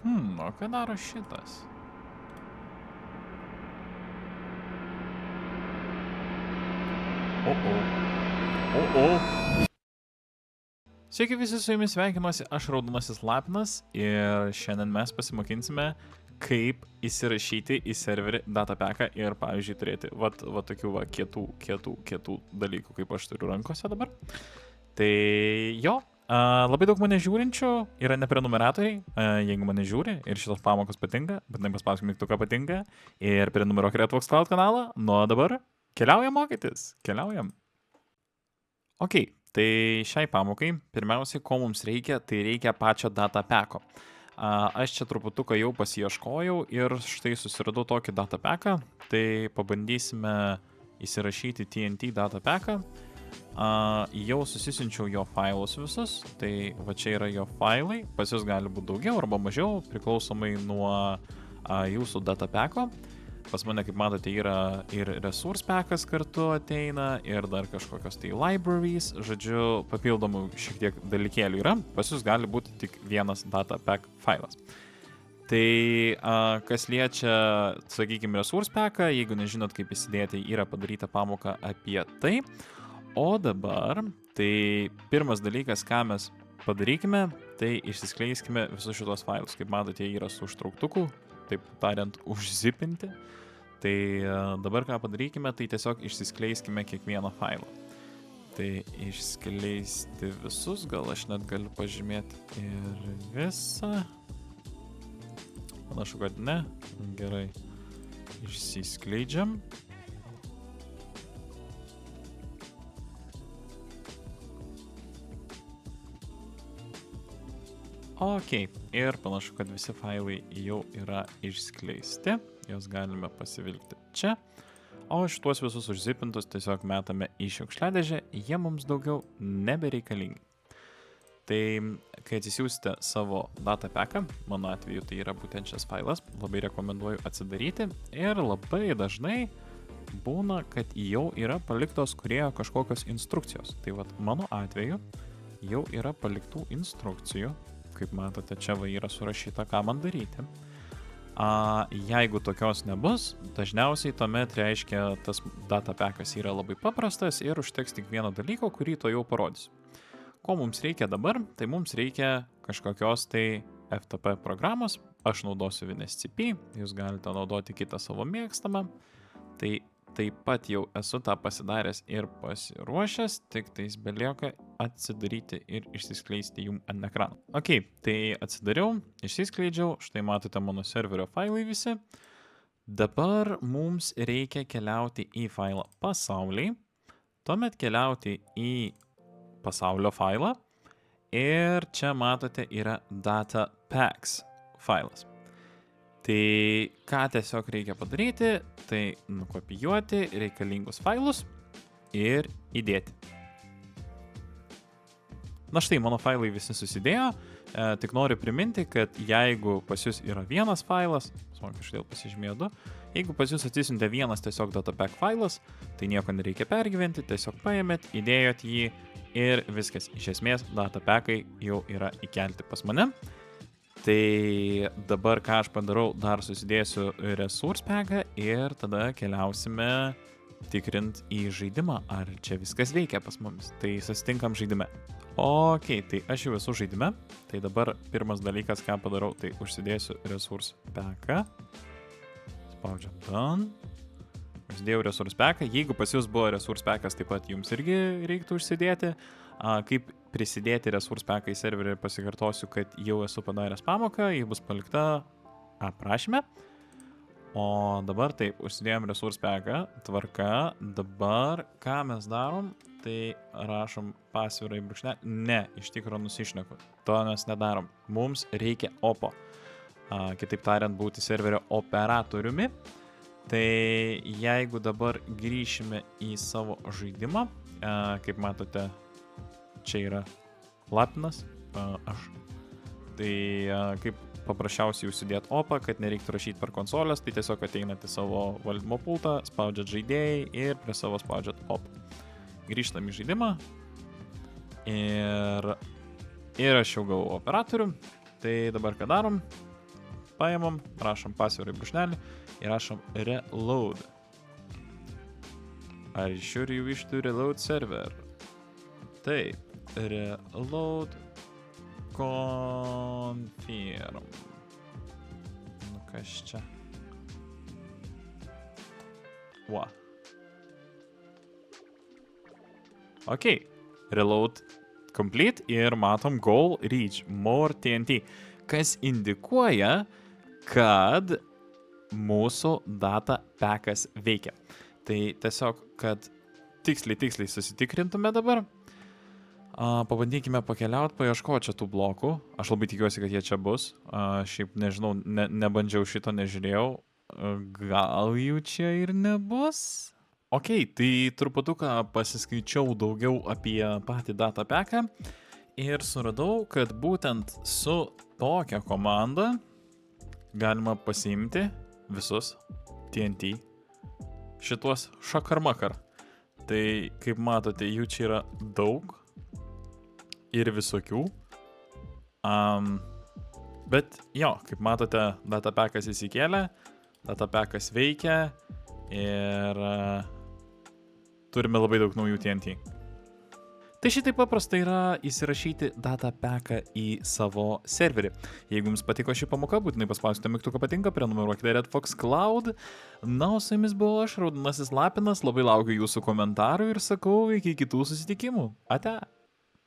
O ką daro šitas? Sveiki visi, su jumis sveikinuosi, aš Raudonasis Lapinas ir šiandien mes pasimokinsime, kaip įsirašyti į serverį datapaką ir, pavyzdžiui, turėti va tokių kietų dalykų, kaip aš turiu rankose dabar. Tai jo, labai daug mane žiūrinčių yra neprenumeratoriai. Jeigu mane žiūri ir šitos pamokos patinka, būtinai paspausk mygtuką patinka ir prenumeruok Redvox Cloud kanalą. Nuo dabar keliaujam mokytis, keliaujam. Ok, tai šiai pamokai pirmiausiai, ko mums reikia, tai reikia pačio datapako. Aš čia truputuką jau pasieškojau ir štai susiradau tokį datapaką, tai pabandysime įsirašyti TNT datapaką. Jau susisinčiau jo failus visus, tai va čia yra jo failai, pas jūs gali būti daugiau arba mažiau, priklausomai nuo jūsų datapako. Pas mane, kaip matote, yra ir resource packas kartu ateina, ir dar kažkokios tai libraries, žodžiu, papildomų šiek tiek dalykėlių yra, pas jūs gali būti tik vienas datapack failas. Tai kas liečia, sakykime, resource packą, jeigu nežinot, kaip įsidėti, yra padaryta pamoka apie tai. O dabar, tai pirmas dalykas, ką mes padarykime, tai išsiskleiskime visus šitos failus. Kaip matote, jie yra su užtrauktuku, taip tariant, užzipinti. Tai dabar ką padarykime, tai tiesiog išsiskleiskime kiekvieną failą. Tai išskleisti visus, gal aš net galiu pažymėti ir visą. Panašu, kad ne. Gerai. Išsiskleidžiam. Ok, ir panašu, kad visi failai jau yra išskleisti, jos galime pasivilkti čia, o šituos visus užzipintus tiesiog metame į šiukšliadėžę, jie mums daugiau nebereikalingi. Tai kai atsisiųsite savo datapaką, mano atveju tai yra būtent šis failas, labai rekomenduoju atsidaryti ir labai dažnai būna, kad jau yra paliktos kūrėjo kažkokios instrukcijos. Tai vat mano atveju jau yra paliktų instrukcijų. Kaip matote, čia va yra surašyta, ką man daryti. Jeigu tokios nebus, dažniausiai tuomet reiškia, tas datapakas yra labai paprastas ir užteks tik vieno dalyko, kurį to jau parodys. Ko mums reikia dabar? Tai mums reikia kažkokios tai FTP programos. Aš naudosiu WinSCP, jūs galite naudoti kitą savo mėgstamą. Tai taip pat jau esu tą pasidaręs ir pasiruošęs, tik tais belieka atsidaryti ir išsiskleisti jums ant ekrano. Ok, tai atsidariau, išsiskleidžiau, štai matote mano serverio failai visi. Dabar mums reikia keliauti į failą pasauliai, tuomet keliauti į pasaulio failą ir čia matote yra datapacks failas. Tai ką tiesiog reikia padaryti, tai nukopijuoti reikalingus failus ir įdėti. Na štai, mano failai visi susidėjo, tik noriu priminti, kad jeigu pas jūs yra vienas failas, kažkodėl pasižymėjo 2, jeigu pas jūs atsisiuntė vienas tiesiog datapack failas, tai nieko nereikia pergyventi, tiesiog paėmėt, įdėjot jį ir viskas. Iš esmės, datapackai jau yra įkelti pas mane. Tai dabar ką aš padarau, dar susidėsiu resource packą ir tada keliausime tikrint į žaidimą, ar čia viskas veikia pas mumis. Tai susitinkam žaidime. Ok, tai aš jau esu žaidime. Tai dabar pirmas dalykas, ką padarau, tai užsidėsiu resource packą. Spaudžiam done. Užsidėjau resource packą. Jeigu pas jūs buvo resource packas, taip pat jums irgi reiktų užsidėti. Kaip prisidėti resource packą į serverį, pasikartosiu, kad jau esu padaręs pamoką, ji bus palikta aprašyme. O dabar taip, užsidėjom resource packą, tvarka. Dabar ką mes darom, tai rašom pasvirą į brūkšnelį. Ne, iš tikrųjų nusišneku. To mes nedarom. Mums reikia opo. Kitaip tariant, būti serverio operatoriumi. Tai jeigu dabar grįšime į savo žaidimą, kaip matote, čia yra Lapinas, aš. Tai kaip paprasčiausiai užsidėt opą, kad nereiktų rašyti per konsolės, tai tiesiog ateinate savo valdymo pultą, spaudžiat žaidėjai ir prie savo spaudžiat opą. Grįžtam į žaidimą ir aš jau gavau operatorių. Tai dabar ką darom? paėmam, rašom pasvirą į brūkšnelį ir rašom reload. Are you sure you wish to reload server? Taip, reload confirm. Nu kas čia? Va. Ok, reload complete ir matom goal reach more TNT, kas indikuoja, kad mūsų data packas veikia. Tai tiesiog, kad tiksliai susitikrintume dabar, pabandykime pakeliauti, paieškoti čia tų blokų. Aš labai tikiuosi, kad jie čia bus. Šiaip nežinau, nebandžiau šito, nežiūrėjau. Gal jų čia ir nebus? Ok, tai truputuką pasiskaičiau daugiau apie patį data packą ir suradau, kad būtent su tokia komanda galima pasiimti visus TNT šituos šakarmakar. Tai, kaip matote, jų čia yra daug ir visokių. Bet jo, kaip matote, data packas įsikėlė, data packas veikia ir turime labai daug naujų TNT. Tai šitai paprasta yra įsirašyti data packą į savo serverį. Jeigu jums patiko ši pamoka, būtinai paspauskite mygtuką patinka, prenumeruokite Red Fox Cloud. Na, o su jumis buvo aš, Raudonasis Lapinas, labai laukiu jūsų komentarų ir sakau iki kitų susitikimų. Ate!